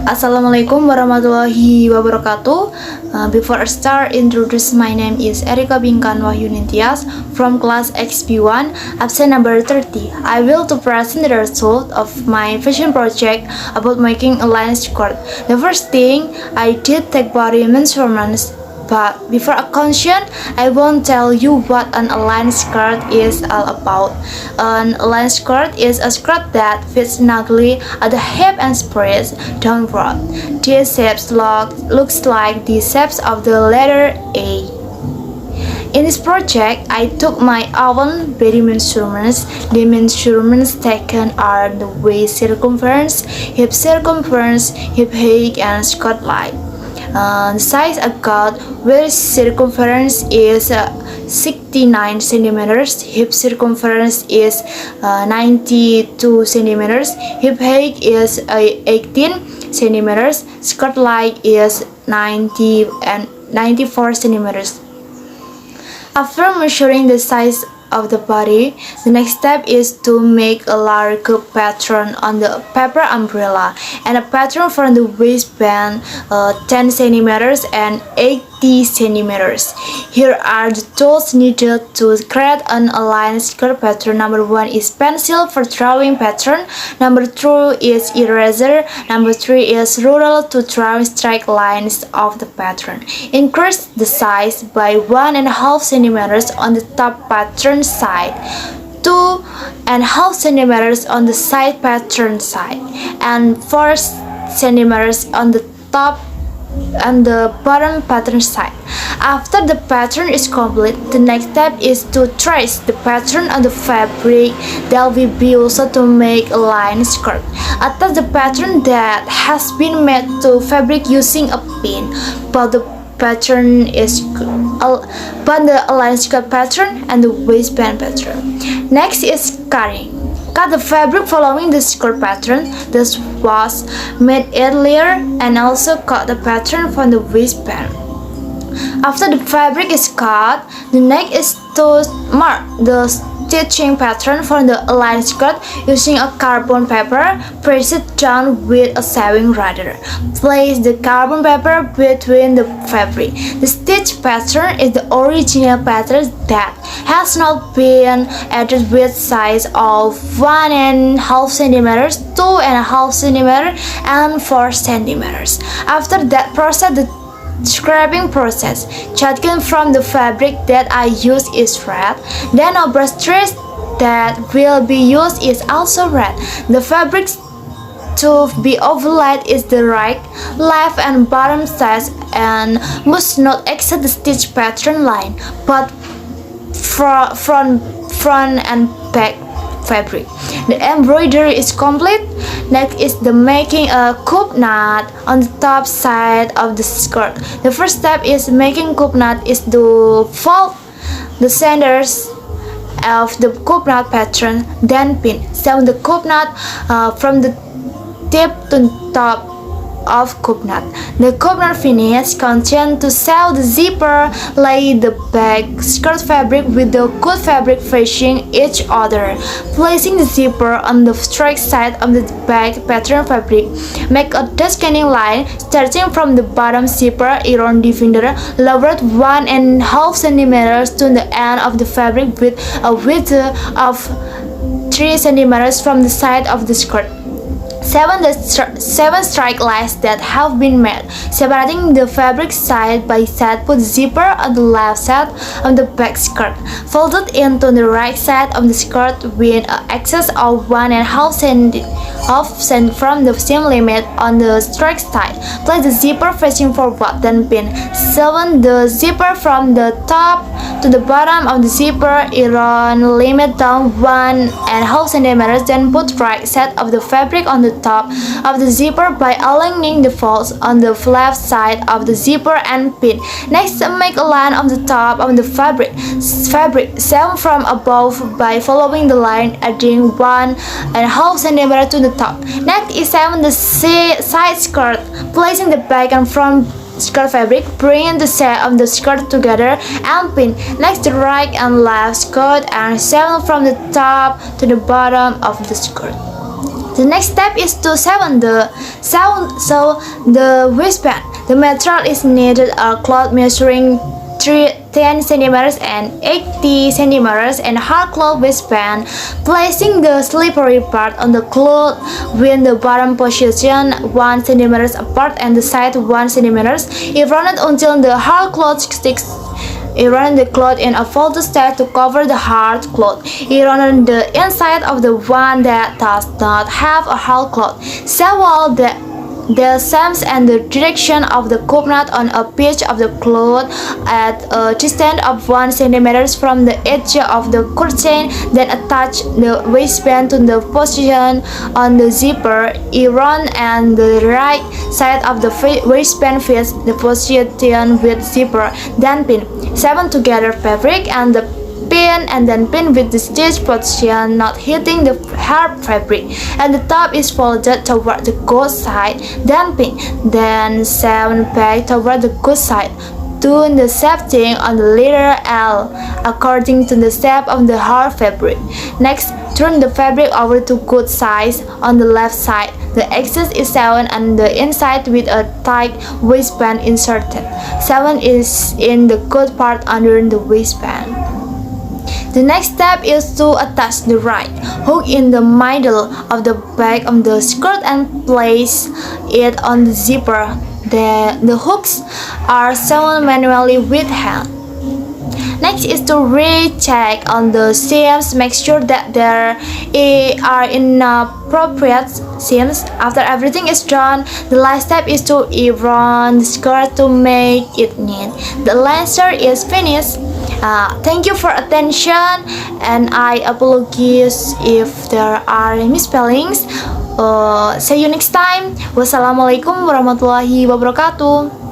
Assalamualaikum warahmatullahi wabarakatuh. Before I start, introduce my name is Erike Pingkan Wahyu Ningtiyas from class XP1, absent number 30. I will to present the result of my fashion project about making a line skirt. The first thing I did take body measurements. But before a question, I won't tell you what an align skirt is all about. An align skirt is a skirt that fits snugly at the hip and spreads downward. These shapes looks like the shapes of the letter A. In this project, I took my own body measurements. The measurements taken are the waist circumference, hip height, and skirt length. The size I got, waist circumference is 69 centimeters, hip circumference is 92 centimeters, hip height is 18 centimeters, skirt length is 90 and 94 centimeters. After measuring the size of the body, the next step is to make a large curve pattern on the paper umbrella and a pattern from the waistband 10 centimeters and 80 centimeters. Here are the tools needed to create an aligned skirt pattern. Number 1 is pencil for drawing pattern. Number 2 is eraser. Number 3 is ruler to draw straight lines of the pattern. Increase the size by 1.5 centimeters on the top pattern side, 2.5 centimeters on the side pattern side, and 4 centimeters on the top and the bottom pattern side. After the pattern is complete, the next step is to trace the pattern on the fabric that will be used to make a line skirt. Attach the pattern that has been made to fabric using a pin, but the align skirt pattern and the waistband pattern. Next is cutting. Cut the fabric following the skirt pattern that was made earlier, and also cut the pattern from the waistband. After the fabric is cut, the next is to mark the stitching pattern for the aligned skirt using a carbon paper. Press it down with a sewing radar. Place the carbon paper between the fabric. The stitch pattern is the original pattern that has not been added with size of 1.5 centimeters, 2.5 centimeters, and 4 centimeters. After that process, the scraping process. Cutting from the fabric that I use is red. Then a brush trace that will be used is also red. The fabric to be overlaid is the right, left, and bottom sides and must not exceed the stitch pattern line, but front and back fabric. The embroidery is complete. Next is the making a coop knot on the top side of the skirt. The first step is making coop knot is to fold the centers of the coop knot pattern, then pin. Sew the coop knot from the tip to top of coop knot. The coop knot finish, continue to sew the zipper. Lay the back skirt fabric with the good fabric facing each other, placing the zipper on the straight side of the back pattern fabric. Make a descending line starting from the bottom zipper around the finger. Lower 1.5 centimeters to the end of the fabric with a width of 3 centimeters from the side of the skirt. 7 straight lines that have been made, separating the fabric side by side. Put the zipper on the left side of the back skirt. Fold it into the right side of the skirt with an excess of 1.5 cm from the seam limit on the straight side. Place the zipper facing forward, then pin. Sew the zipper from the top to the bottom of the zipper around limit down 1.5 cm. Then put right side of the fabric on the top of the zipper by aligning the folds on the left side of the zipper and pin. Next, make a line on the top of the fabric. Sew from above by following the line, adding 1.5 cm to the top. Next is sew the side skirt, placing the back and front skirt fabric, bring the side of the skirt together and pin. Next, the right and left skirt and sew from the top to the bottom of the skirt. The next step is to sew the So the waistband. The material is knitted a cloth measuring 10 centimeters and 80 centimeters and hard cloth waistband, placing the slippery part on the cloth with the bottom position 1 centimeters apart and the side 1 centimeters. It rounded until the hard cloth sticks. It rounded the cloth in a folded state to cover the hard cloth. It rounded the inside of the one that does not have a hard cloth. Several the seams and the direction of the cup knot on a piece of the cloth at a distance of 1 centimeter from the edge of the curtain. Then attach the waistband to the position on the zipper. Iron and the right side of the waistband fits the position with zipper. Then pin. 7 together fabric and the pin and then pin with the stitch position not hitting the hard fabric, and the top is folded toward the good side, then pin, then 7 back toward the good side. Tune the shafting on the letter L according to the shape of the hard fabric. Next, turn the fabric over to good size on the left side. The excess is sewn on the inside with a tight waistband inserted. 7 is in the good part under the waistband. The next step is to attach the right hook in the middle of the back of the skirt and place it on the zipper. The hooks are sewn manually with hand. Next is to recheck on the seams. Make sure that there are inappropriate seams. After everything is done, the last step is to iron the skirt to make it neat. The lacer is finished. Thank you for attention, and I apologize if there are misspellings. See you next time. Wassalamualaikum warahmatullahi wabarakatuh.